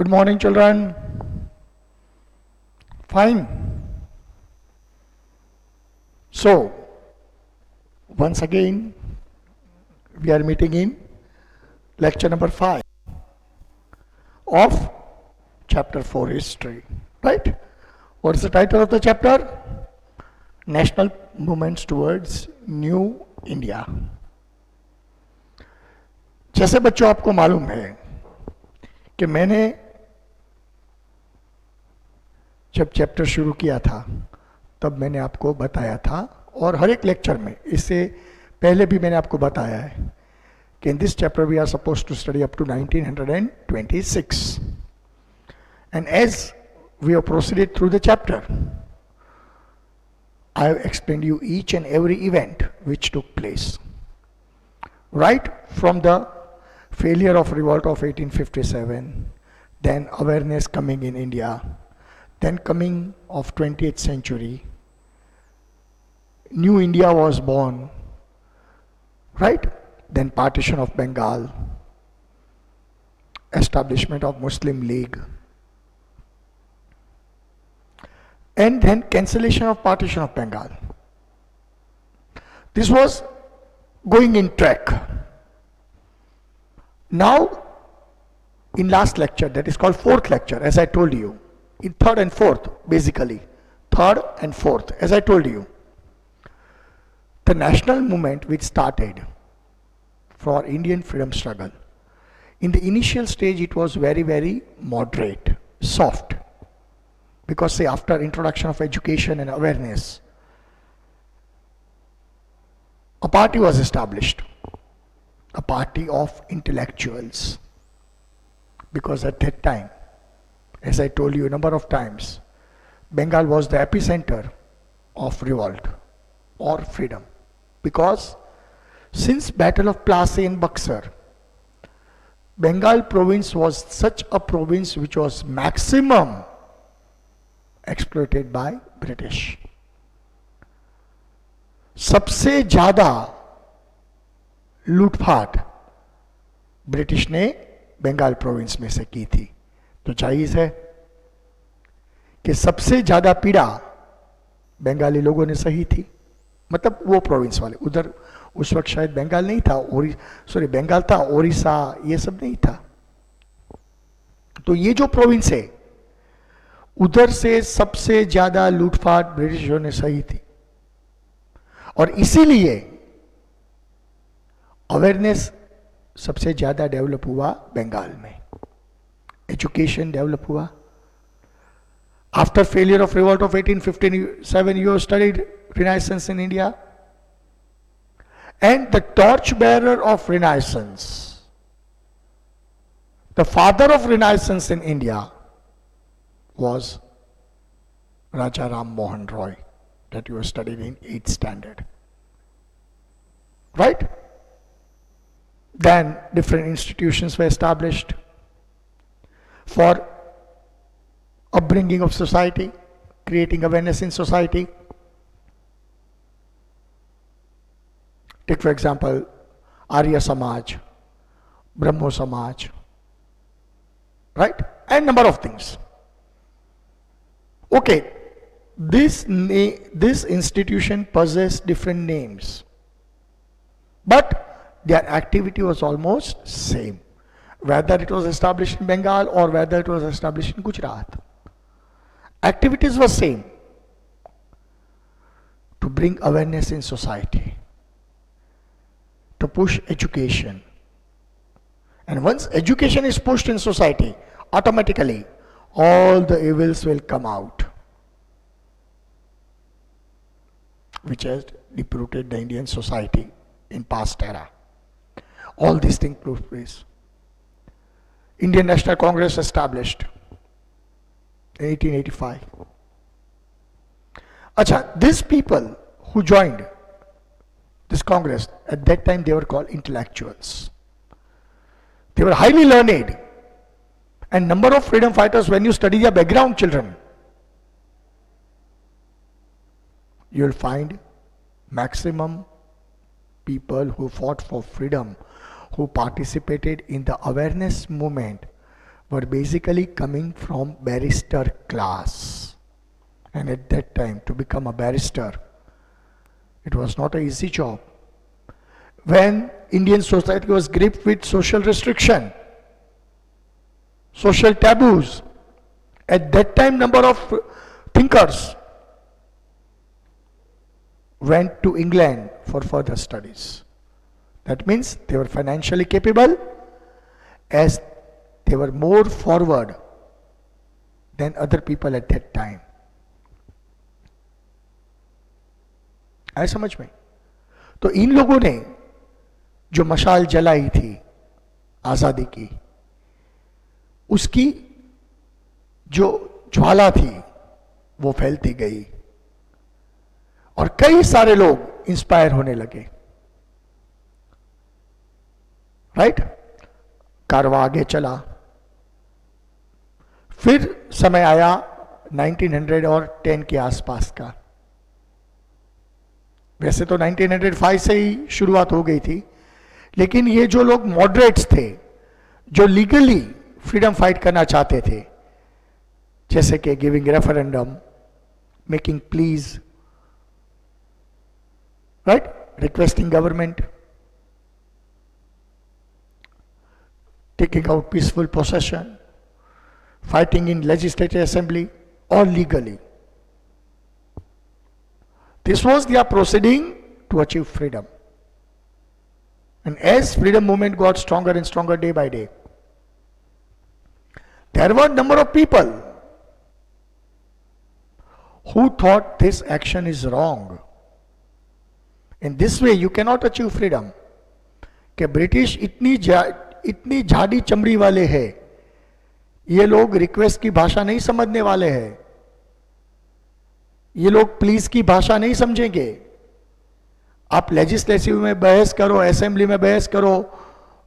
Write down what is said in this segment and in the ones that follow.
Good morning, children. Fine. So, once again, we are meeting in lecture number 5 of chapter 4 history. Right? What is the title of the chapter? National Movements Towards New India. जैसे बच्चों आपको मालूम है कि मैंने जब chapter शुरू किया था तब मैंने आपको बताया था, और हर एक लेक्चर में इससे पहले भी मैंने आपको बताया है कि in this chapter we are suppose to study up to 1926, and as we have proceeded through the chapter, I have explained you each and every event which took place. Right from the failure of revolt of 1857, then awareness coming in India, then coming of 20th century, New India was born, right? Then partition of Bengal, establishment of Muslim League, and then cancellation of partition of Bengal. This was going in track. Now, in last lecture, that is called fourth lecture, as I told you, in third and fourth, basically, third and fourth, as I told you, the national movement which started for Indian freedom struggle, in the initial stage it was very, very moderate, soft. Because say after introduction of education and awareness, a party was established, a party of intellectuals. Because at that time, as I told you a number of times, Bengal was the epicenter of revolt or freedom. Because since Battle of Plassey and Buxar, Bengal province was such a province which was maximum exploited by British. सबसे ज्यादा लूटपाट British ने Bengal province में से की थी, तो जायज है कि सबसे ज्यादा पीड़ा बंगाली लोगों ने सही थी, मतलब वो प्रोविंस वाले। उधर उस वक्त शायद बंगाल नहीं था, बंगाल था, ओडिशा ये सब नहीं था। तो ये जो प्रोविंस है उधर से सबसे ज्यादा लूटपाट ब्रिटिशों ने सही थी, और इसीलिए अवेयरनेस सबसे ज्यादा डेवलप हुआ बंगाल में, एजुकेशन डेवलप हुआ। After failure of revolt of 1857 you studied renaissance in India, and the torch bearer of renaissance, the father of renaissance in India was Raja Ram Mohan Roy, that you studied in 8th standard. Right? Then different institutions were established for upbringing of society, creating awareness in society. Take for example Arya Samaj, Brahmo Samaj, right? And number of things. Okay, this institution possessed different names, but their activity was almost same, whether it was established in Bengal or whether it was established in Gujarat. Activities were same, to bring awareness in society, to push education. And once education is pushed in society, automatically all the evils will come out, which has deep-rooted the Indian society in past era. All these things took place. Indian National Congress established in 1885. Acha, these people who joined this Congress, at that time they were called intellectuals. They were highly learned. And number of freedom fighters, when you study their background, children, you will find maximum people who fought for freedom, who participated in the awareness movement, were basically coming from barrister class. And at that time, to become a barrister, it was not an easy job. When Indian society was gripped with social restriction, social taboos, at that time number of thinkers went to England for further studies. That means they were financially capable, as they were more forward than other people at that time. आए समझ में? तो इन लोगों ने जो मशाल जलाई थी आजादी की, उसकी जो ज्वाला थी वो फैलती गई और कई सारे लोग इंस्पायर होने लगे. राइट? कारवा आगे चला. फिर समय आया 1910 के आसपास का. वैसे तो 1905 से ही शुरुआत हो गई थी, लेकिन ये जो लोग मॉडरेट्स थे, जो लीगली फ्रीडम फाइट करना चाहते थे, जैसे कि giving referendum, making please, right, requesting government, taking out peaceful possession, fighting in legislative assembly, all legally. This was their proceeding to achieve freedom. And as freedom movement got stronger and stronger day by day, there were a number of people who thought this action is wrong. In this way, you cannot achieve freedom. कि British इतनी झाड़ी चमड़ी वाले हैं, ये लोग request की भाषा नहीं समझने वाले हैं, ये लोग प्लीज की भाषा नहीं समझेंगे. आप लेजिस्लेटिव में बहस करो, असेंबली में बहस करो,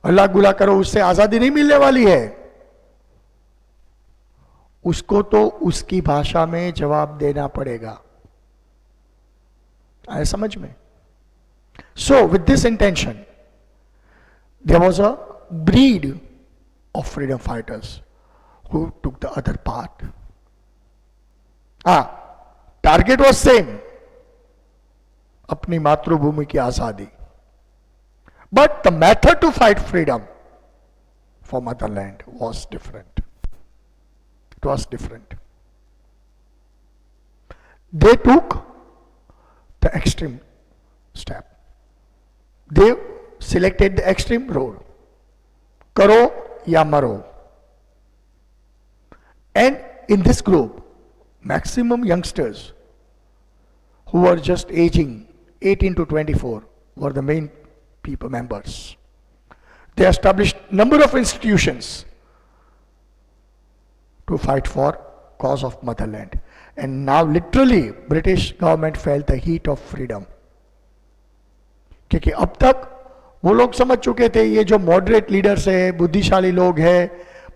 हल्ला गुला करो, उससे आजादी नहीं मिलने वाली है. उसको तो उसकी भाषा में जवाब देना पड़ेगा. आया समझ में? So with this intention there was a breed of freedom fighters who took the other part. Target was same, अपनी मातृभूमि की आजादी, but the method to fight freedom for motherland was different. It was different. They took the extreme step. They selected the extreme road, करो या मरो. And in this group, maximum youngsters who were just aging 18 to 24 were the main people members. They established number of institutions to fight for cause of motherland. And now literally British government felt the heat of freedom. क्योंकि अब तक वो लोग समझ चुके थे, ये जो मॉडरेट लीडर्स है, बुद्धिशाली लोग हैं,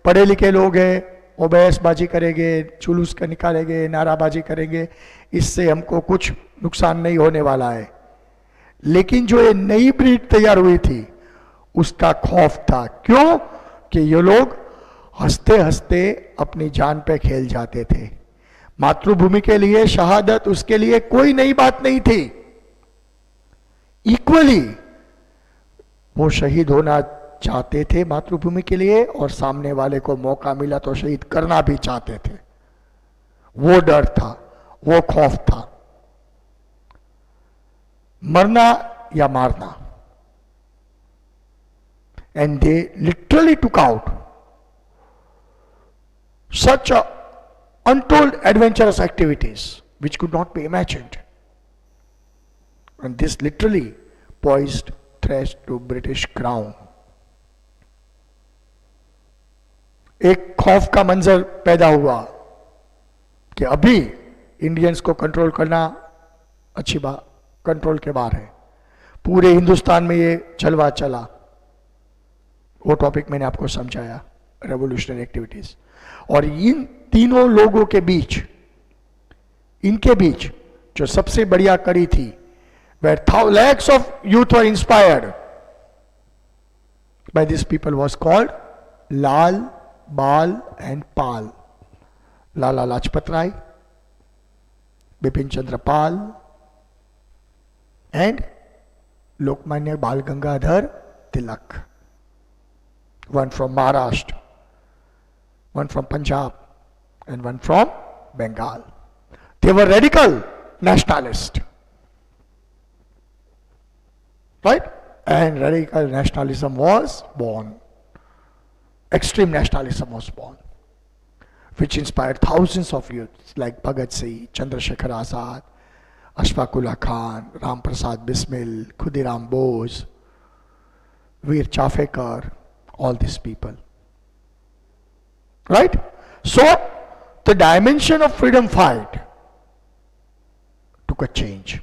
पढ़े लिखे लोग हैं, वो बहसबाजी करेंगे, जुलूस का निकालेंगे, नाराबाजी करेंगे, इससे हमको कुछ नुकसान नहीं होने वाला है. लेकिन जो ये नई ब्रीड तैयार हुई थी, उसका खौफ था. क्यों? कि ये लोग हंसते हंसते अपनी जान पे खेल जाते थे. मातृभूमि के लिए शहादत उसके लिए कोई नई बात नहीं थी. इक्वली वो शहीद होना चाहते थे मातृभूमि के लिए, और सामने वाले को मौका मिला तो शहीद करना भी चाहते थे. वो डर था, वो खौफ था, मरना या मारना. And they literally took out such untold adventurous activities which could not be imagined. And this literally poised threat to British crown. एक खौफ का मंजर पैदा हुआ कि अभी इंडियंस को कंट्रोल करना अच्छी बात, कंट्रोल के बाहर है. पूरे हिंदुस्तान में ये चलवा चला. वो टॉपिक मैंने आपको समझाया, रेवोल्यूशनरी एक्टिविटीज. और इन तीनों लोगों के बीच, इनके बीच जो सबसे बढ़िया कड़ी थी, where lakhs of youth were inspired by these people, was called Lal Bal and Pal. Lala Lajpat Rai, Bipin Chandra Pal, and Lokmanya Bal Gangadhar Tilak. One from Maharashtra, one from Punjab, and one from Bengal. They were radical nationalists. Right? And radical nationalism was born. Extreme nationalism was born, which inspired thousands of youths like Bhagat Singh, Chandrasekhar Azad, Ashfaq Ullah Khan, Ram Prasad Bismil, Khudiram Bose, Veer Chafekar, all these people. Right? So, the dimension of freedom fight took a change.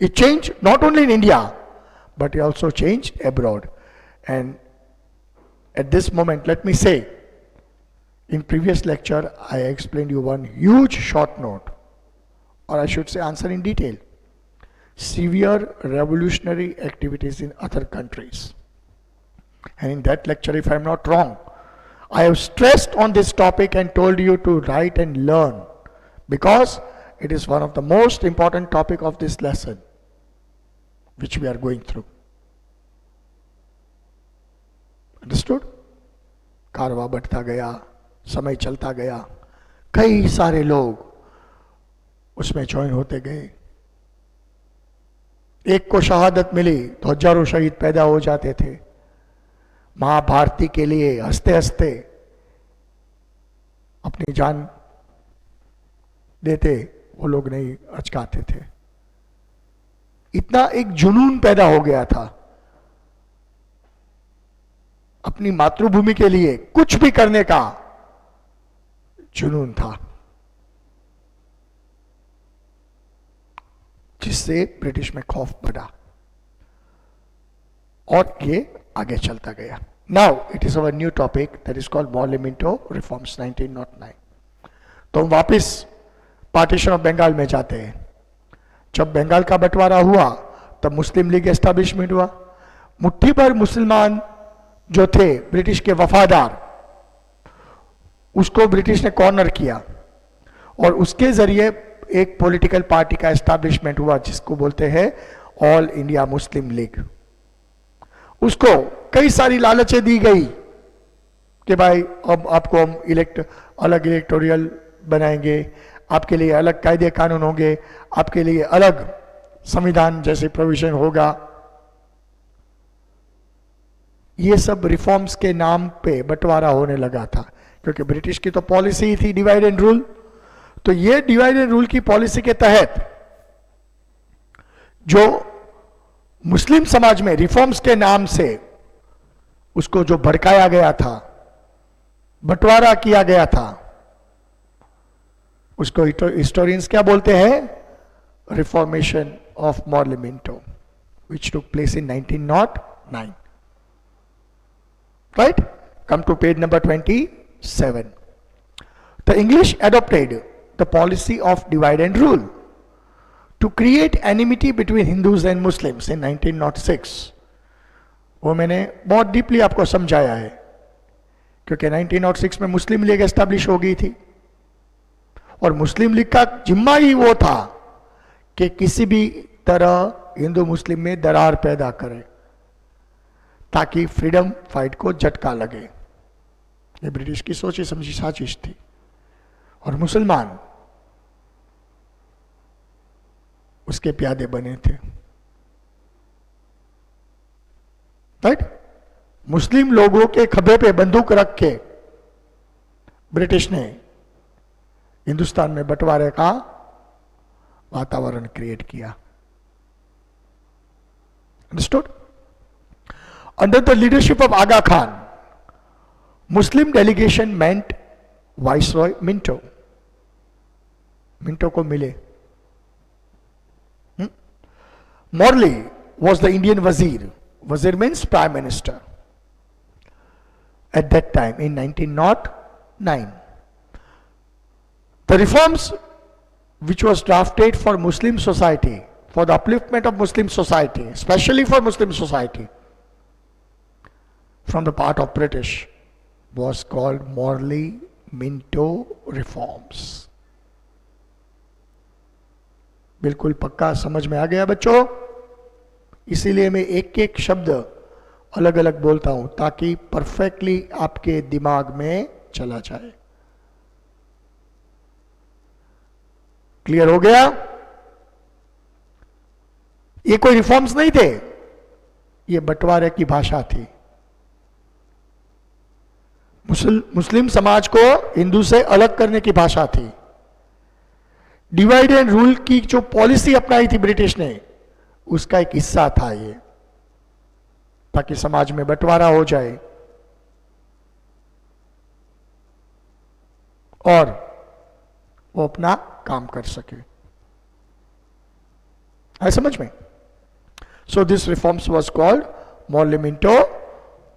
It changed not only in India, but it also changed abroad. And at this moment, let me say, in previous lecture, I explained you one huge short note, or I should say answer in detail. Severe revolutionary activities in other countries. And in that lecture, if I am not wrong, I have stressed on this topic and told you to write and learn, because it is one of the most important topic of this lesson, which we are going through. Understood? कारवा बढ़ता गया, समय चलता गया, कई सारे लोग उसमें ज्वाइन होते गए. एक को शहादत मिली तो हजारों शहीद पैदा हो जाते थे. मां भारती के लिए हंसते हंसते अपनी जान देते वो लोग नहीं अचकाते थे. इतना एक जुनून पैदा हो गया था. अपनी मातृभूमि के लिए कुछ भी करने का जुनून था, जिससे ब्रिटिश में खौफ बढ़ा और ये आगे चलता गया. Now it is our new topic that is called Morley Minto reforms 1909. तो हम वापिस पार्टीशन ऑफ बंगाल में जाते हैं. जब बंगाल का बंटवारा हुआ तब मुस्लिम लीग एस्टैब्लिशमेंट हुआ. मुट्ठी भर मुसलमान जो थे ब्रिटिश के वफादार, उसको ब्रिटिश ने कॉर्नर किया और उसके जरिए एक पॉलिटिकल पार्टी का एस्टैब्लिशमेंट हुआ जिसको बोलते हैं ऑल इंडिया मुस्लिम लीग. उसको कई सारी लालचें दी गई कि भाई अब आपको हम अलग इलेक्टोरियल बनाएंगे, आपके लिए अलग कायदे कानून होंगे, आपके लिए अलग संविधान जैसे प्रोविजन होगा. ये सब रिफॉर्म्स के नाम पे बंटवारा होने लगा था, क्योंकि ब्रिटिश की तो पॉलिसी ही थी डिवाइड एंड रूल. तो ये डिवाइड एंड रूल की पॉलिसी के तहत जो मुस्लिम समाज में रिफॉर्म्स के नाम से उसको जो भड़काया गया था, बंटवारा किया गया था, उसको हिस्टोरियंस क्या बोलते हैं? Reformation of Morley Minto, which took place in 1909. Right? Come to page number 27. The English adopted the policy of divide and rule to create enmity between Hindus and Muslims in 1906. वो मैंने बहुत डीपली आपको समझाया है, क्योंकि 1906 में मुस्लिम लीग एस्टैब्लिश हो गई थी और मुस्लिम लीग का जिम्मा ही वो था कि किसी भी तरह हिंदू मुस्लिम में दरार पैदा करे ताकि फ्रीडम फाइट को झटका लगे. ये ब्रिटिश की सोची समझी साजिश थी. और मुसलमान उसके प्यादे बने थे. राइट? मुस्लिम लोगों के खभे पे बंदूक रख के ब्रिटिश ने हिंदुस्तान में बंटवारे का वातावरण क्रिएट किया. Understood? Under the leadership of Aga Khan, Muslim delegation met Viceroy Minto. Minto को मिले. Morley was the Indian Wazir. Wazir means Prime Minister. At that time, in 1909, the reforms which was drafted for Muslim society, for the upliftment of Muslim society, especially for Muslim society, from the part of British was called Morley Minto reforms. बिल्कुल पक्का समझ में आ गया बच्चों? इसीलिए मैं एक एक शब्द अलग अलग बोलता हूं ताकि परफेक्टली आपके दिमाग में चला जाए. क्लियर हो गया? ये कोई रिफॉर्म्स नहीं थे, ये बंटवारे की भाषा थी. मुस्लिम समाज को हिंदू से अलग करने की भाषा थी. डिवाइड एंड रूल की जो पॉलिसी अपनाई थी ब्रिटिश ने, उसका एक हिस्सा था ये, ताकि समाज में बंटवारा हो जाए और वो अपना काम कर सके. है समझ में? So this reforms was called Morley Minto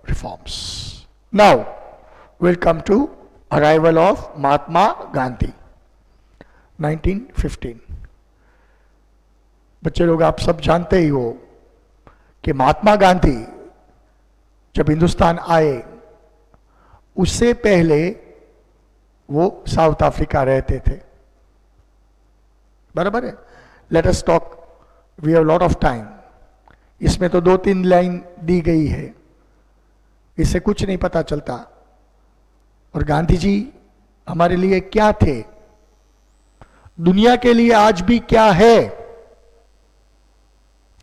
reforms. Now we'll come to arrival of Mahatma Gandhi, 1915. बच्चे लोग आप सब जानते ही हो कि महात्मा गांधी जब हिंदुस्तान आए उससे पहले वो साउथ अफ्रीका रहते थे. बराबर है? Let us talk, we have lot of time. इसमें तो 2-3 लाइन दी गई है, इससे कुछ नहीं पता चलता. और गांधी जी हमारे लिए क्या थे, दुनिया के लिए आज भी क्या है,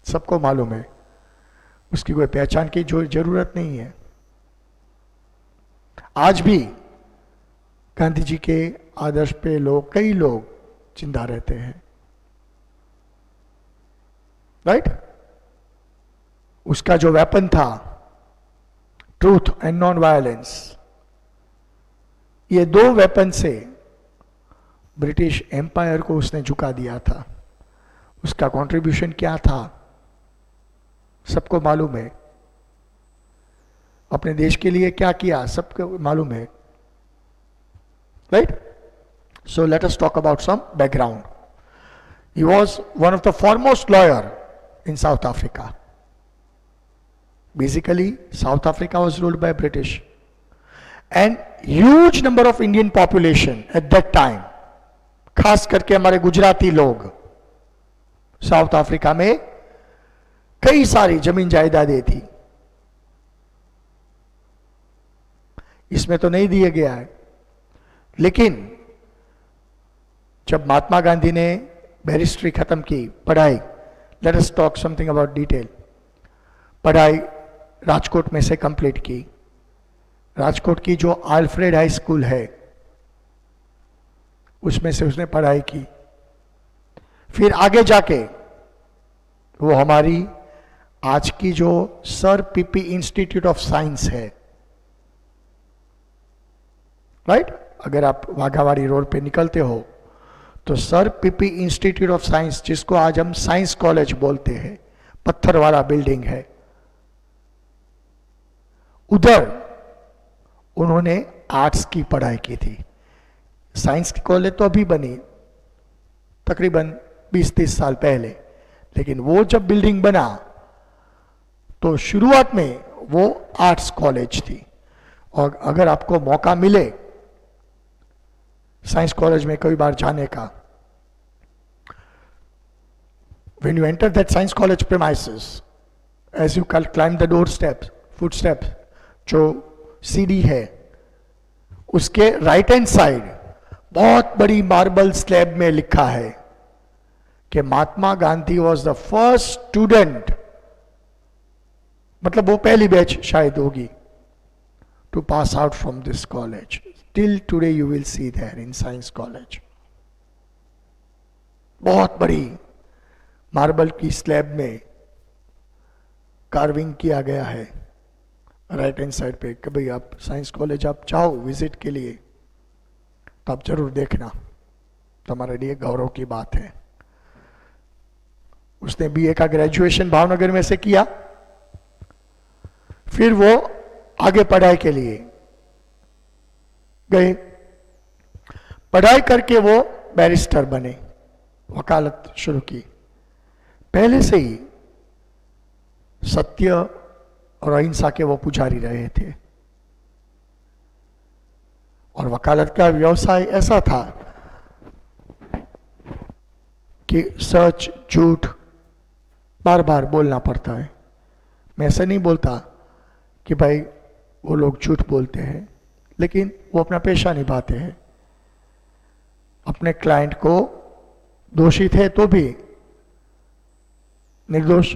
सबको मालूम है. उसकी कोई पहचान की जो जरूरत नहीं है. आज भी गांधी जी के आदर्श पे कई लोग जिंदा रहते हैं. राइट? उसका जो वेपन था, ट्रूथ एंड नॉन वायलेंस, ये 2 वेपन से ब्रिटिश एम्पायर को उसने झुका दिया था. उसका कंट्रीब्यूशन क्या था सबको मालूम है. अपने देश के लिए क्या किया सबको मालूम है. Right? So let us talk about some background. He was one of the foremost lawyer in South Africa. Basically, South Africa was ruled by British, and huge number of Indian population at that time, खास करके हमारे गुजराती लोग south Africa में कई सारी जमीन जायदादें थी. इसमें तो नहीं दिया गया है, लेकिन जब महात्मा गांधी ने बैरिस्ट्री खत्म की, पढ़ाई, late us talk something about detail. पढ़ाई राजकोट में से कंप्लीट की. राजकोट की जो आल्फ्रेड हाई स्कूल है उसमें से उसने पढ़ाई की. फिर आगे जाके वो हमारी आज की जो sir PP institute of science है, राइट? अगर आप वाघावाड़ी रोड पे निकलते हो तो sir PP institute of science, जिसको आज हम साइंस कॉलेज बोलते हैं, पत्थर वाला बिल्डिंग है, उधर उन्होंने आर्ट्स की पढ़ाई की थी. साइंस की कॉलेज तो अभी बनी तकरीबन 20-30 साल पहले, लेकिन वो जब बिल्डिंग बना तो शुरुआत में वो आर्ट्स कॉलेज थी. और अगर आपको मौका मिले साइंस कॉलेज में कई बार जाने का, when you enter that science college premises, as you climb the door steps, footsteps, जो सीढ़ी है उसके राइट हैंड साइड बहुत बड़ी मार्बल स्लैब में लिखा है कि Mahatma Gandhi was the first student, मतलब वो पहली बैच शायद होगी, to pass out from this college. Till today you will see there in science college. बहुत बड़ी मार्बल की स्लैब में कार्विंग किया गया है राइट हैंड साइड पे. कभी आप साइंस कॉलेज आप चाहो विजिट के लिए तो आप जरूर देखना, तो हमारे लिए गौरव की बात है. उसने बीए का ग्रेजुएशन भावनगर में से किया, फिर वो आगे पढ़ाई के लिए गए. पढ़ाई करके वो बैरिस्टर बने, वकालत शुरू की. पहले से ही सत्य, और अहिंसा के वो पुजारी रहे थे। और वकालत का व्यवसाय ऐसा था कि सच झूठ बार बार बोलना पड़ता है। मैं ऐसा नहीं बोलता कि भाई वो लोग झूठ बोलते हैं, लेकिन वो अपना पेशा निभाते हैं। अपने क्लाइंट को दोषी थे तो भी निर्दोष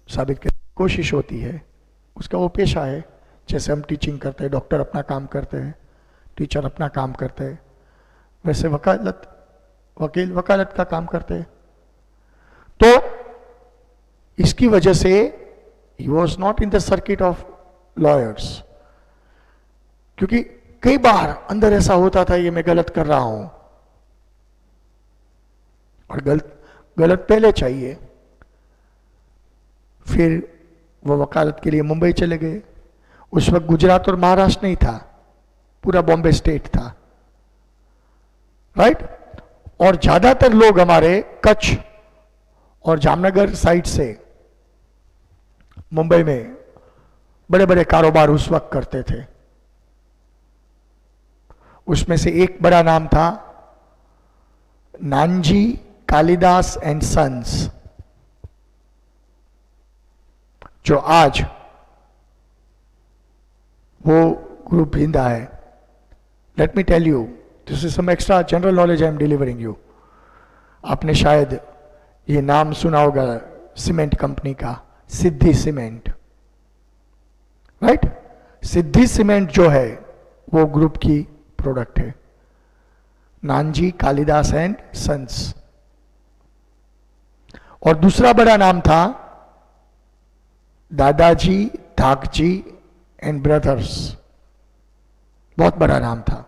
साबित करने की कोशिश होती है, उसका वो पेशा है। जैसे हम टीचिंग करते हैं, डॉक्टर अपना काम करते हैं, टीचर अपना काम करते हैं, वैसे वकील वकालत का काम करते हैं। तो इसकी वजह से he was not in the circuit of lawyers, क्योंकि कई बार अंदर ऐसा होता था ये मैं गलत कर रहा हूं, और गलत पहले चाहिए। फिर वो वकालत के लिए मुंबई चले गए। उस वक्त गुजरात और महाराष्ट्र नहीं था, पूरा बॉम्बे स्टेट था, राइट। और ज्यादातर लोग हमारे कच्छ और जामनगर साइड से मुंबई में बड़े बड़े कारोबार उस वक्त करते थे। उसमें से एक बड़ा नाम था नानजी कालिदास एंड सन्स, जो आज वो ग्रुप जिंदा है। Let me tell you, this is some extra general knowledge I am delivering you. आपने शायद ये नाम सुना होगा सीमेंट कंपनी का, Siddhi cement, right. Siddhi cement जो है वो ग्रुप की प्रोडक्ट है, नानजी कालिदास एंड सन्स। और दूसरा बड़ा नाम था दादाजी धाकजी एंड ब्रदर्स, बहुत बड़ा नाम था।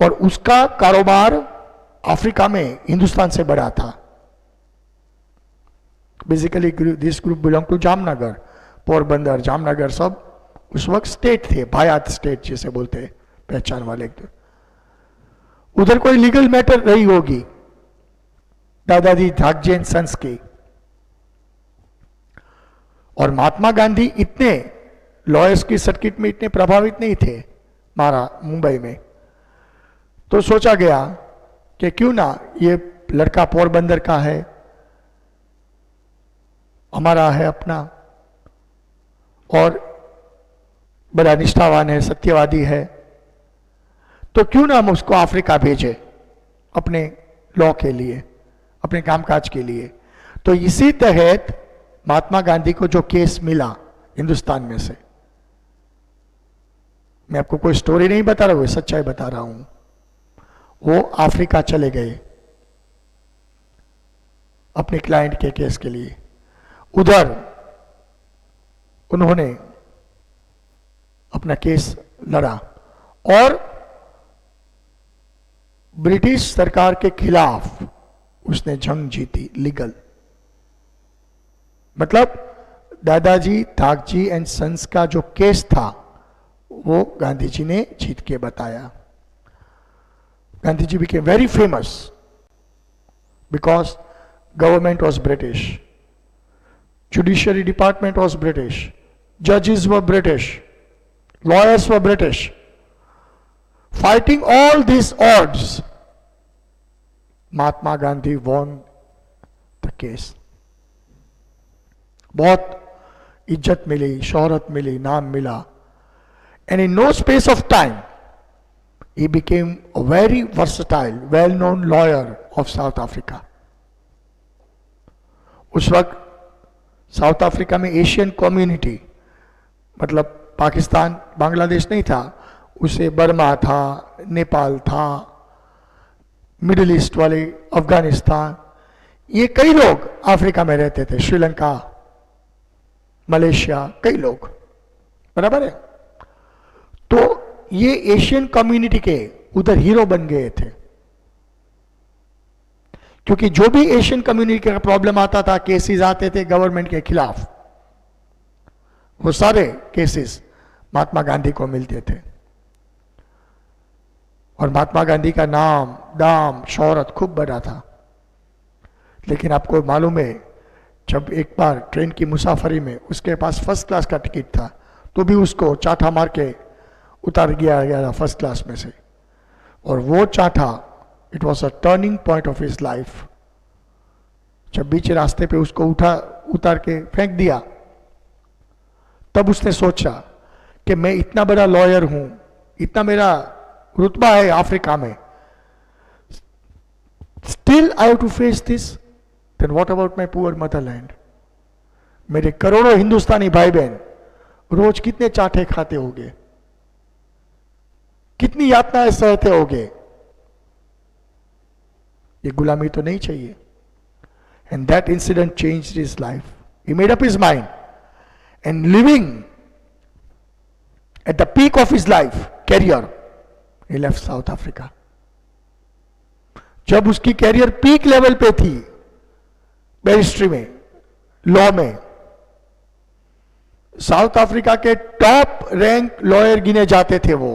और उसका कारोबार अफ्रीका में हिंदुस्तान से बड़ा था। Basically this group belong to Jamnagar, Porbandar, Jamnagar सब उस वक्त स्टेट थे, भायात स्टेट जिसे बोलते हैं, पहचान वाले। उधर कोई लीगल मैटर रही होगी दादाजी धाकजी एंड सन्स की। और महात्मा गांधी इतने लॉयर्स की सर्किट में इतने प्रभावित नहीं थे मुंबई में, तो सोचा गया कि क्यों ना ये लड़का पोरबंदर का है, हमारा है अपना, और बड़ा निष्ठावान है, सत्यवादी है, तो क्यों ना हम उसको अफ्रीका भेजे अपने लॉ के लिए, अपने कामकाज के लिए। तो इसी तहत महात्मा गांधी को जो केस मिला हिंदुस्तान में से, मैं आपको कोई स्टोरी नहीं बता रहा हूं, सच्चाई बता रहा हूं, वो अफ्रीका चले गए अपने क्लाइंट के केस के लिए। उधर उन्होंने अपना केस लड़ा और ब्रिटिश सरकार के खिलाफ उसने जंग जीती, लीगल। मतलब दादाजी धाकजी एंड सन्स का जो केस था वो गांधी जी ने जीत के बताया। Gandhi ji became very famous because government was British, judiciary department was British, judges were British, lawyers were British. Fighting all these odds, Mahatma Gandhi won the case. बहुत इज्जत मिली, शोहरत मिली, नाम मिला, and in no space of time he became a very versatile, well-known lawyer of South Africa. उस वक्त south Africa में Asian community, मतलब पाकिस्तान बांग्लादेश नहीं था, उसे बर्मा था, नेपाल था, मिडिल ईस्ट वाले अफगानिस्तान, ये कई लोग अफ्रीका में रहते थे, श्रीलंका, मलेशिया, कई लोग, बराबर है। तो ये एशियन कम्युनिटी के उधर हीरो बन गए थे, क्योंकि जो भी एशियन कम्युनिटी का प्रॉब्लम आता था, केसेस आते थे गवर्नमेंट के खिलाफ, वो सारे केसेस महात्मा गांधी को मिलते थे। और महात्मा गांधी का नाम दाम शोहरत खूब बड़ा था। लेकिन आपको मालूम है जब एक बार ट्रेन की मुसाफरी में उसके पास फर्स्ट क्लास का टिकट था, तो भी उसको चाठा मार के उतार गया गया फर्स्ट क्लास में से। और वो चाठा, it was a turning point of his life. जब बीच रास्ते पे उसको उतार के फेंक दिया, तब उसने सोचा कि मैं इतना बड़ा लॉयर हूं, इतना मेरा रुतबा है अफ्रीका में, still I have to face this, then what about my poor motherland. मेरे करोड़ों हिंदुस्तानी भाई बहन रोज कितने चाटे खाते होंगे, कितनी यातनाएं सहते होंगे। ये गुलामी तो नहीं चाहिए। And that incident changed his life. He made up his mind and living at the peak of his life career, he left South Africa. जब उसकी कैरियर पीक लेवल पे थी, बैरिस्ट्री में, लॉ में, साउथ अफ्रीका के टॉप रैंक लॉयर गिने जाते थे वो,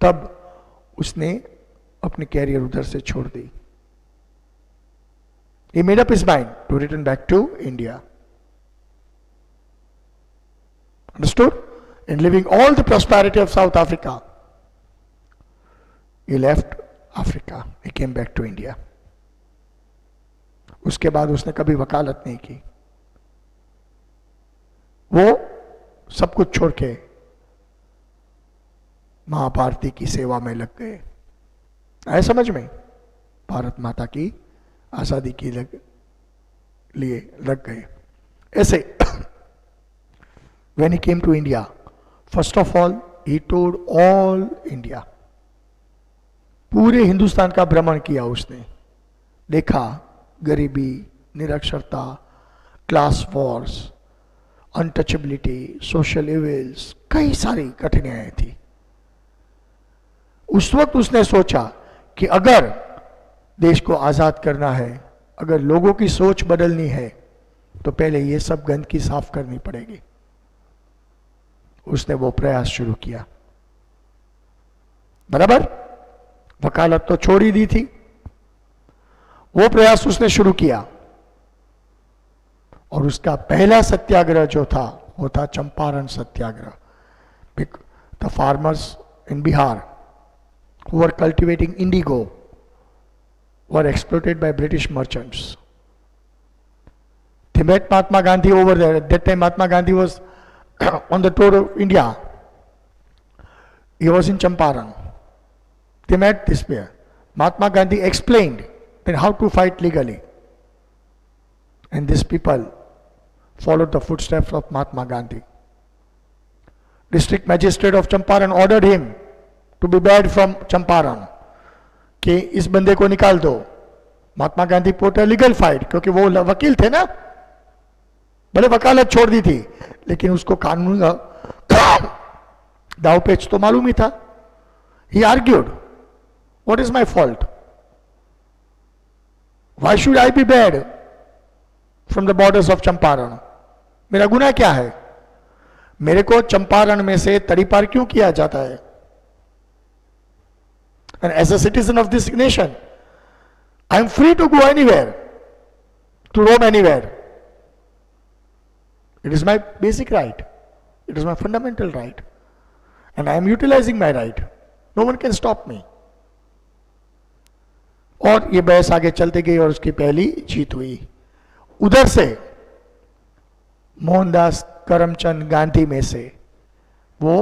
तब उसने अपनी कैरियर उधर से छोड़ दी। He made up his mind to return back to India. Understood? In living all the prosperity of South Africa, he left Africa. He came back to India. उसके बाद उसने कभी वकालत नहीं की। वो सब कुछ छोड़ के मां भारती की सेवा में लग गए। आए समझ में? भारत माता की आजादी के लिए लग गए। ऐसे when he came to India, first of all he toured all India. पूरे हिंदुस्तान का भ्रमण किया उसने। देखा गरीबी, निरक्षरता, class Wars, untouchability, social evils, कई सारी कठिनाइयां थी। उस वक्त उसने सोचा कि अगर देश को आजाद करना है, अगर लोगों की सोच बदलनी है, तो पहले ये सब गंदगी साफ करनी पड़ेगी। उसने वो प्रयास शुरू किया। बराबर? वकालत तो छोड़ ही दी थी, वो प्रयास उसने शुरू किया। और उसका पहला सत्याग्रह जो था वो था Champaran Satyagraha. The farmers in Bihar who were cultivating indigo were exploited by British merchants. They met Mahatma Gandhi over there. At that time Mahatma Gandhi was on the tour of India. He was in Champaran. They met this pair. Mahatma Gandhi explained then how to fight legally. And these people followed the footsteps of Mahatma Gandhi. District magistrate of Champaran ordered him to be barred from Champaran, कि इस बंदे को निकाल दो। Mahatma Gandhi put a legal fight, क्योंकि वो वकील थे ना, भले वकालत छोड़ दी थी, लेकिन उसको कानून दाव पेच तो मालूम ही था। He argued, what is my fault? Why should I be barred from the borders of Champaran? मेरा गुनाह क्या है? मेरे को चंपारण में से तड़ीपार क्यों किया जाता है? And as a citizen of this nation, I am free to go anywhere, to roam anywhere. It is my basic right. It is my fundamental right. And I am utilizing my right. No one can stop me. और ये बहस आगे चलते गई और उसकी पहली जीत हुई। उधर से मोहनदास करमचंद गांधी में से वो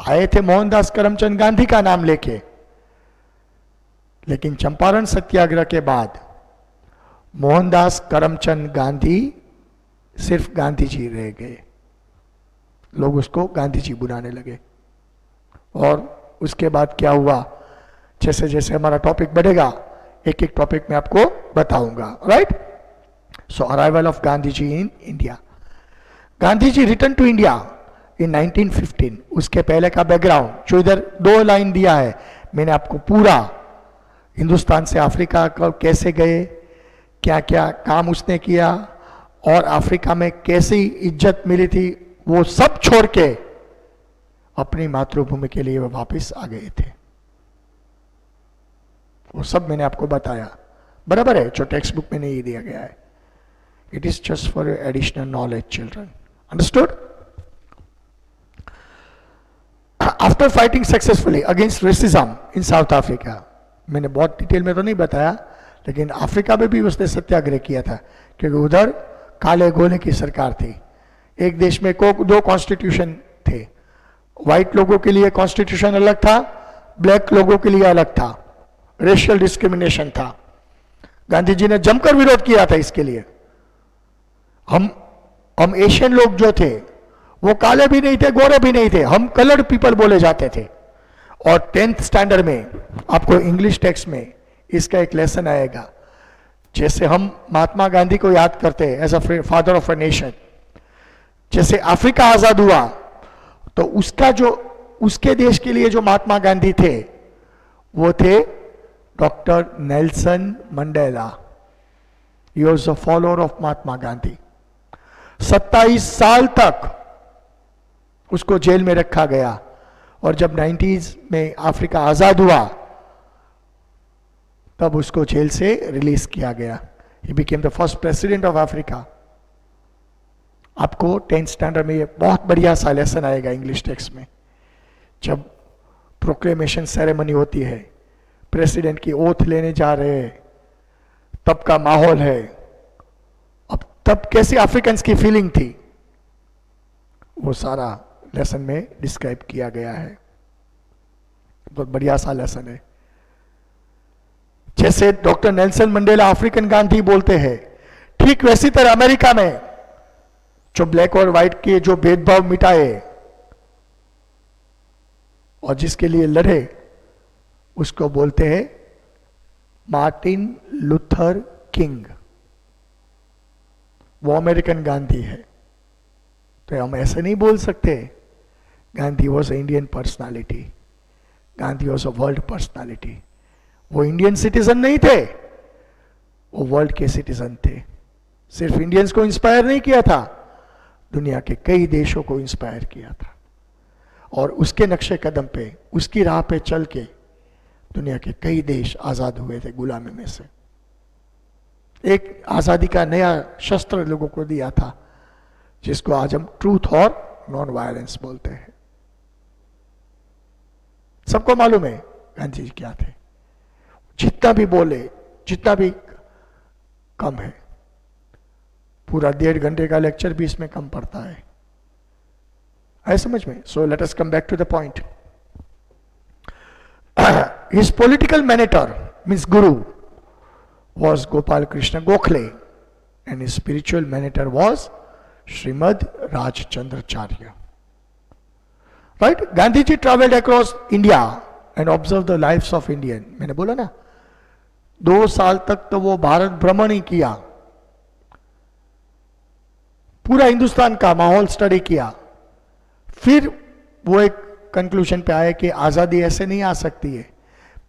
आए थे, मोहनदास करमचंद गांधी का नाम लेके, लेकिन चंपारण सत्याग्रह के बाद मोहनदास करमचंद गांधी सिर्फ गांधी जी रह गए। लोग उसको गांधी जी बुलाने लगे। और उसके बाद क्या हुआ, जैसे जैसे हमारा टॉपिक बढ़ेगा, एक एक टॉपिक में आपको बताऊंगा। Right? So arrival of Gandhi ji in India. Gandhi ji return to India in 1915। उसके पहले का बैकग्राउंड जो इधर 2 लाइन दिया है, मैंने आपको पूरा हिंदुस्तान से अफ्रीका को कैसे गए, क्या क्या काम उसने किया, और अफ्रीका में कैसी इज्जत मिली थी, वो सब छोड़ के अपनी मातृभूमि के लिए वो वापस आ गए थे। वो सब मैंने आपको बताया। बराबर है, जो टेक्स्ट बुक में नहीं दिया गया है. It is just for additional knowledge children. Understood? After fighting successfully against racism in South Africa, मैंने बहुत डिटेल में तो नहीं बताया, लेकिन अफ्रीका में भी उसने सत्याग्रह किया था, क्योंकि उधर काले गोले की सरकार थी. एक देश में दो कॉन्स्टिट्यूशन थे. व्हाइट लोगों के लिए कॉन्स्टिट्यूशन अलग था, ब्लैक लोगों के लिए अलग था. रेशियल डिस्क्रिमिनेशन था. गांधी जी ने जमकर विरोध किया था इसके लिए. हम एशियन लोग जो थे वो काले भी नहीं थे, गोरे भी नहीं थे, हम कलर्ड पीपल बोले जाते थे. और 10th स्टैंडर्ड में आपको इंग्लिश टेक्स्ट में इसका एक लेसन आएगा. जैसे हम महात्मा गांधी को याद करते हैं as a father of a nation, जैसे अफ्रीका आजाद हुआ तो उसके देश के लिए जो महात्मा गांधी थे वो थे doctor Nelson Mandela. He was a follower of Mahatma Gandhi. 27 साल तक उसको जेल में रखा गया, और जब 90s में अफ्रीका आजाद हुआ तब उसको जेल से रिलीज किया गया. He became the first president of Africa. आपको 10th स्टैंडर्ड में ये बहुत बढ़िया सा लेसन आएगा इंग्लिश टेक्स्ट में. जब प्रोक्लेमेशन सेरेमनी होती है, प्रेसिडेंट की ओथ लेने जा रहे हैं, तब का माहौल है. अब तब कैसी अफ्रीकन्स की फीलिंग थी, वो सारा लेसन में डिस्क्राइब किया गया है. बहुत बढ़िया सा लेसन है. जैसे doctor Nelson Mandela African Gandhi बोलते हैं, ठीक वैसी तरह अमेरिका में जो ब्लैक और व्हाइट के जो भेदभाव मिटाए और जिसके लिए लड़े, उसको बोलते हैं मार्टिन लूथर किंग. वो अमेरिकन गांधी है. तो हम ऐसे नहीं बोल सकते Gandhi was a Indian personality, Gandhi was a world personality. वो इंडियन सिटीजन नहीं थे, वो वर्ल्ड के सिटीजन थे. सिर्फ इंडियंस को इंस्पायर नहीं किया था, दुनिया के कई देशों को इंस्पायर किया था. और उसके नक्शे कदम पे, उसकी राह पे चल के दुनिया के कई देश आजाद हुए थे गुलामी में से. एक आजादी का नया शस्त्र लोगों को दिया था, जिसको आज हम ट्रूथ और नॉन वायलेंस बोलते हैं. सबको मालूम है गांधी जी क्या थे. जितना भी बोले, जितना भी कम है. पूरा 1.5 घंटे का लेक्चर भी इसमें कम पड़ता है. आए समझ में? So let us come back to the point. His political mentor means guru was Gopal Krishna Gokhale, and his spiritual mentor was Srimad Rajchandracharya. Right? Gandhi ji traveled across India and observed the lives of Indian. मैंने बोला ना, 2 साल तक तो वो भारत भ्रमण ही किया, पूरा हिंदुस्तान का माहौल स्टडी किया. फिर वो एक कंक्लूजन पे आए कि आजादी ऐसे नहीं आ सकती है,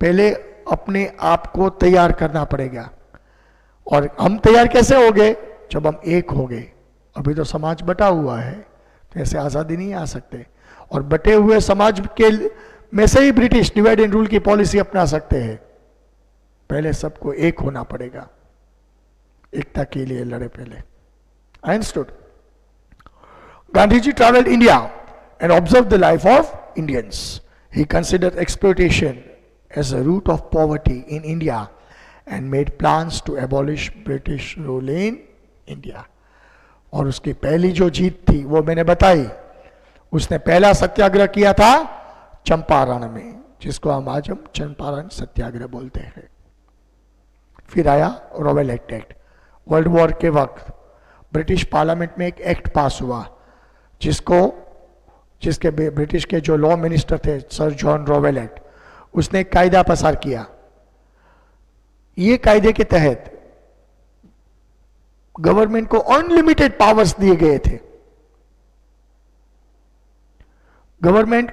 पहले अपने आप को तैयार करना पड़ेगा. और हम तैयार कैसे होंगे? जब हम एक होंगे. अभी तो समाज बटा हुआ है, तो ऐसे आजादी नहीं आ सकते. और बटे हुए समाज के में से ही ब्रिटिश डिवाइड एंड रूल की पॉलिसी अपना सकते हैं. पहले सबको एक होना पड़ेगा, एकता के लिए लड़े पहले. I understood. Gandhi ji travelled India and observe the life of Indians. He considered exploitation as a root of poverty in India and made plans to abolish British rule in India. और उसकी पहली जो जीत थी वो मैंने बताई. उसने पहला सत्याग्रह किया था चंपारण में, जिसको हम आज चंपारण सत्याग्रह बोलते हैं. फिर आया रॉवेलेट एक्ट. वर्ल्ड वॉर के वक्त ब्रिटिश पार्लियामेंट में एक एक्ट पास हुआ, जिसके ब्रिटिश के जो लॉ मिनिस्टर थे सर जॉन रॉवेलेट, उसने एक कायदा पसार किया. ये कायदे के तहत गवर्नमेंट को अनलिमिटेड पावर्स दिए गए थे. Government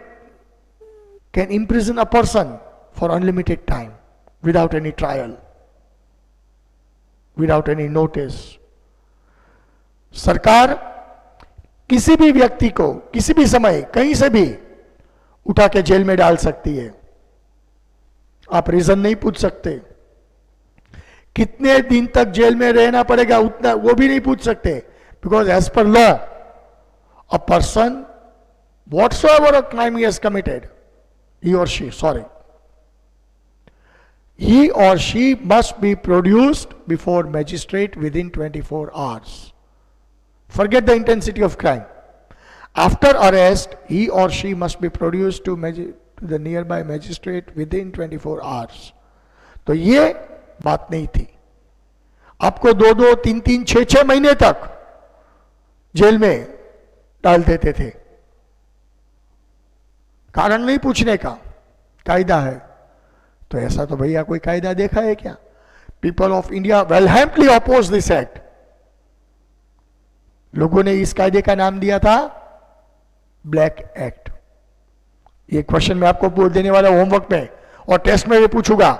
can imprison a person for unlimited time without any trial, without any notice. सरकार किसी भी व्यक्ति को किसी भी समय कहीं से भी उठा के जेल में डाल सकती है. आप रीजन नहीं पूछ सकते. कितने दिन तक जेल में रहना पड़ेगा उतना वो भी नहीं पूछ सकते, because as per law a person whatsoever a crime he has committed, he or she must be produced before magistrate within 24 hours. Forget the intensity of crime. After arrest, he or she must be produced to the nearby magistrate within 24 hours. तो ये बात नहीं थी. आपको 2-2, 3-3, 6-6 महीने तक jail में डाल देते थे. कारण नहीं पूछने का, कायदा है. तो ऐसा तो भैया कोई कायदा देखा है क्या? People of India vehemently oppose this act. लोगों ने इस कायदे का नाम दिया था ब्लैक एक्ट. ये क्वेश्चन मैं आपको बोल देने वाला होमवर्क में और टेस्ट में भी पूछूंगा.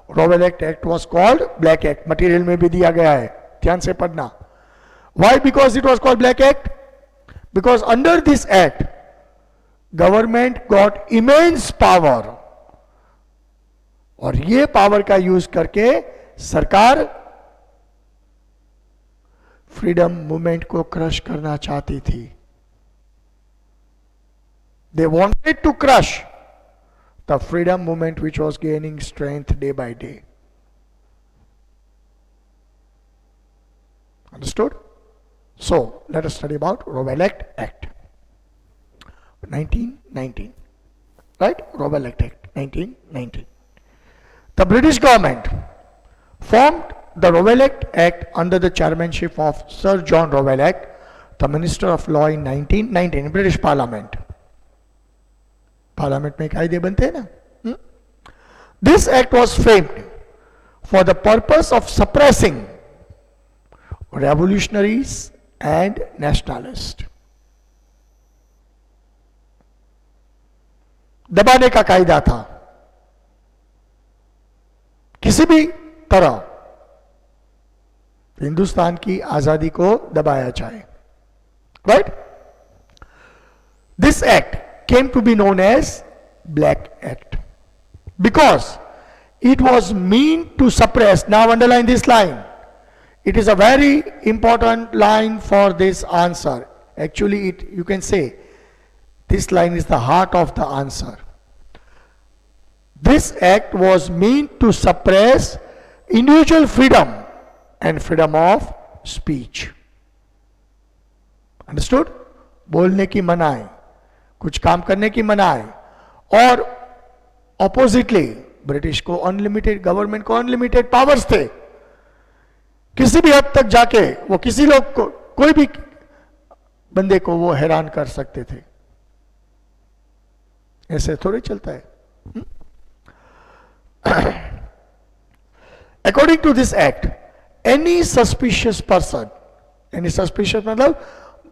Rowlatt act was called black act. Material में भी दिया गया है, ध्यान से पढ़ना. Why? Because it was called black act. Because under this act government got immense power, और ये पावर का यूज करके सरकार फ्रीडम मूवमेंट को क्रश करना चाहती थी. They wanted to crush the freedom movement which was gaining strength day by day. Understood? So let us study about Rowlatt act 1919. Right? Rowlatt act 1919. The British government formed the Rowlatt Act under the chairmanship of Sir John Rowlatt, the Minister of Law, in 1919. British Parliament. Parliament में कायदे बनते हैं ना. This act was framed for the purpose of suppressing revolutionaries and nationalists. दबाने का कायदा था किसी भी तरह हिंदुस्तान की आजादी को दबाया जाए. Right? This act came to be known as black act because it was mean to suppress. Now underline this line. It is a very important line for this answer. Actually it you can say this line is the heart of the answer. This act was meant to suppress individual freedom and freedom of speech. Understood? बोलने की मनाही, कुछ काम करने की मनाही, और oppositely British को अनलिमिटेड, गवर्नमेंट को अनलिमिटेड पावर्स थे. किसी भी हद तक जाके वो किसी लोग को, कोई भी बंदे को वो हैरान कर सकते थे. ऐसे थोड़ी चलता है. According to this act, any suspicious person, any suspicious मतलब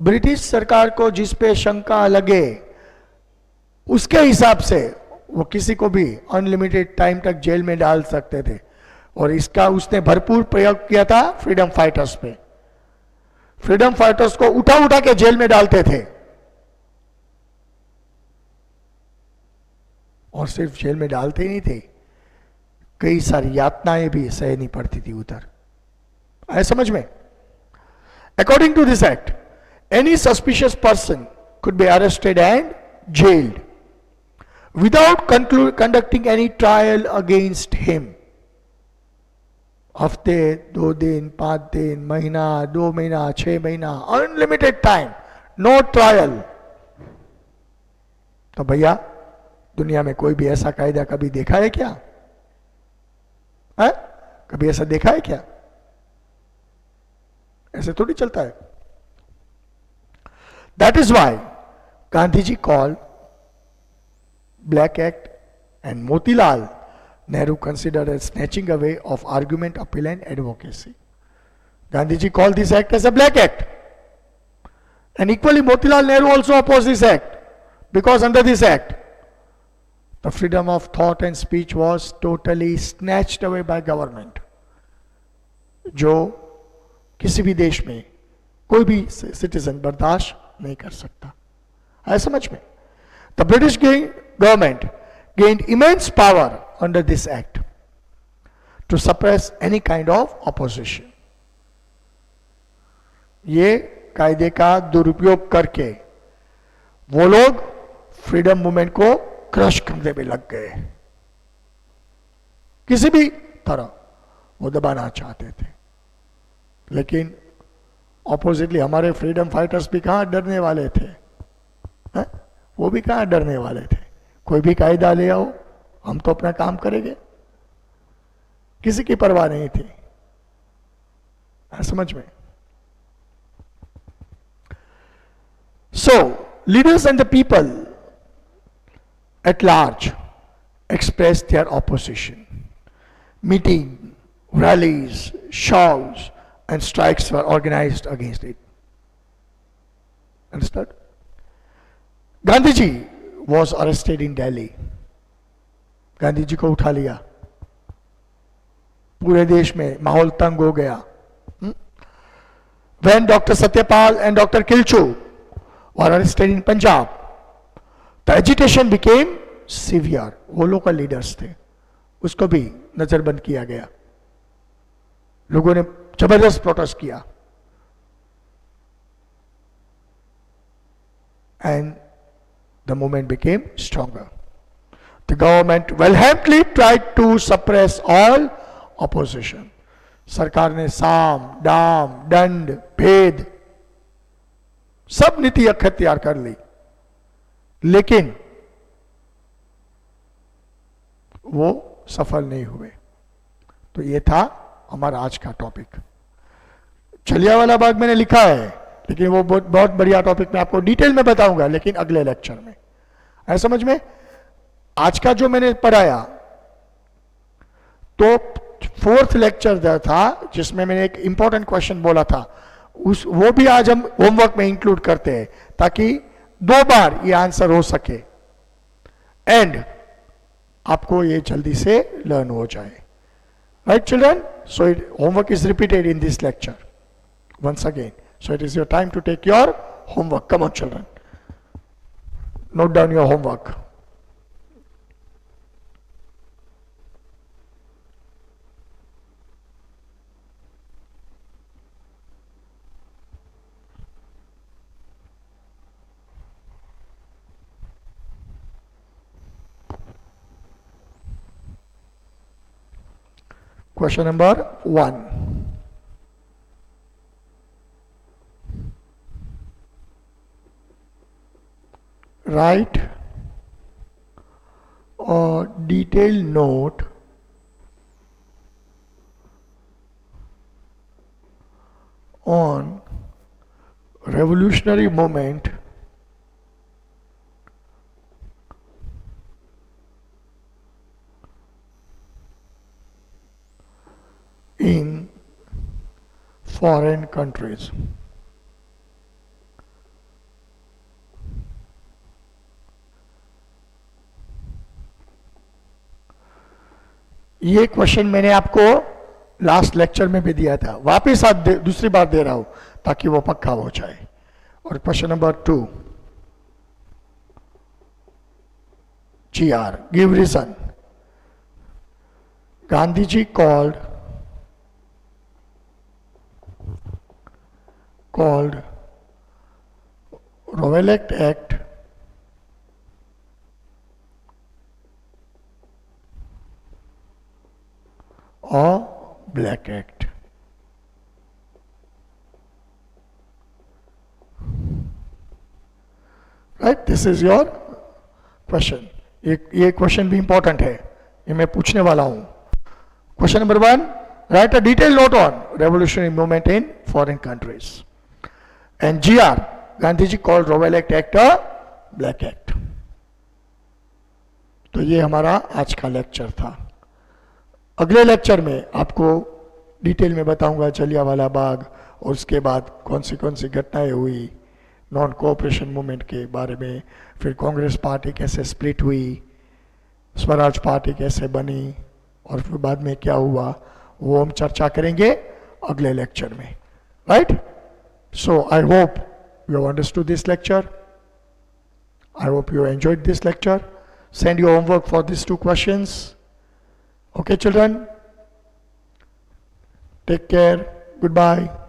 ब्रिटिश सरकार को जिस पे शंका लगे उसके हिसाब से वो किसी को भी अनलिमिटेड टाइम तक जेल में डाल सकते थे. और इसका उसने भरपूर प्रयोग किया था फ्रीडम फाइटर्स पे. फ्रीडम फाइटर्स को उठा उठा के जेल में डालते थे, और सिर्फ जेल में डालते ही नहीं थे, कई सारी यातनाएं भी सहनी पड़ती थी उधर. आए समझ में? According to this act, any suspicious person could be arrested and jailed without conducting any trial against him. हफ्ते, 2 दिन, 5 दिन, महीना, 2 महीना, 6 महीना, अनलिमिटेड टाइम, नो ट्रायल. तो भैया दुनिया में कोई भी ऐसा कायदा कभी देखा है क्या? है? कभी ऐसा देखा है क्या? ऐसे थोड़ी चलता है. That is why Gandhi ji call black act and Motilal Nehru considered as snatching away of argument, appeal and advocacy. Gandhi ji called this act as a black act. And equally Motilal Nehru also opposed this act, because under this act the freedom of thought and speech was totally snatched away by government. जो किसी भी देश में कोई भी citizen बर्दाश्त नहीं कर सकता. है समझ में? The British government gained immense power under this act. to suppress any kind of opposition. ये कायदे का दुरुपयोग करके वो लोग फ्रीडम मूवमेंट को क्रश करने में लग गए, किसी भी तरह वो दबाना चाहते थे. लेकिन ऑपोजिटली हमारे फ्रीडम फाइटर्स भी कहां डरने वाले थे, है? वो भी कहां डरने वाले थे. कोई भी कायदा ले आओ, हम तो अपना काम करेंगे, किसी की परवाह नहीं थी. समझ में. So, leaders and the people at large expressed their opposition. Meeting, rallies, shows, and strikes were organized against it. Understood? Gandhiji was arrested in Delhi. Gandhi ji को उठा लिया, पूरे देश में माहौल तंग हो गया. When Dr. Satyapal and Dr. Kilchu were arrested in Punjab, the agitation became severe. वो लोकल लीडर्स थे, उसको भी नजरबंद किया गया. लोगों ने जबरदस्त प्रोटेस्ट किया. And the movement became stronger. The government vehemently tried to suppress all opposition. सरकार ने साम, दाम, दंड, भेद सब नीति अख्तियार कर ली, लेकिन वो सफल नहीं हुए. तो ये था हमारा आज का टॉपिक. जलियांवाला बाग मैंने लिखा है, लेकिन वो बहुत बढ़िया टॉपिक मैं आपको डिटेल में बताऊंगा, लेकिन अगले लेक्चर में. है समझ में? आज का जो मैंने पढ़ाया तो 4th लेक्चर था जिसमें मैंने एक इंपॉर्टेंट क्वेश्चन बोला था, वो भी आज हम होमवर्क में इंक्लूड करते हैं ताकि 2 बार ये आंसर हो सके एंड आपको ये जल्दी से लर्न हो जाए. Right children? So homework is repeated in this lecture once again. So it is your time to take your homework. Come on children, note down your homework. Question number 1. Write a detailed note on revolutionary movement in foreign countries. ये question मैंने आपको last lecture में भी दिया था, वापस आज दूसरी बार दे रहा हूं ताकि वो पक्का हो जाए. और question number 2, GR, give reason. Gandhi ji called Rowlatt Act or Black Act. Right? This is your question. ये क्वेश्चन भी इंपॉर्टेंट है, ये मैं पूछने वाला हूं. Question number 1, write a detailed note on revolutionary movement in foreign countries. And GR, Gandhi ji called Rowlatt Act a Black Act. तो ये हमारा आज का लेक्चर था. अगले लेक्चर में आपको डिटेल में बताऊंगा जलियांवाला बाग और उसके बाद कौन सी घटनाएं हुई, नॉन कोऑपरेशन मूवमेंट के बारे में, फिर कांग्रेस पार्टी कैसे स्प्लिट हुई, स्वराज पार्टी कैसे बनी और फिर बाद में क्या हुआ, वो हम चर्चा करेंगे अगले लेक्चर में. Right? So I hope you have understood this lecture. I hope you enjoyed this lecture. Send your homework for these 2 questions. Okay children? Take care, good bye.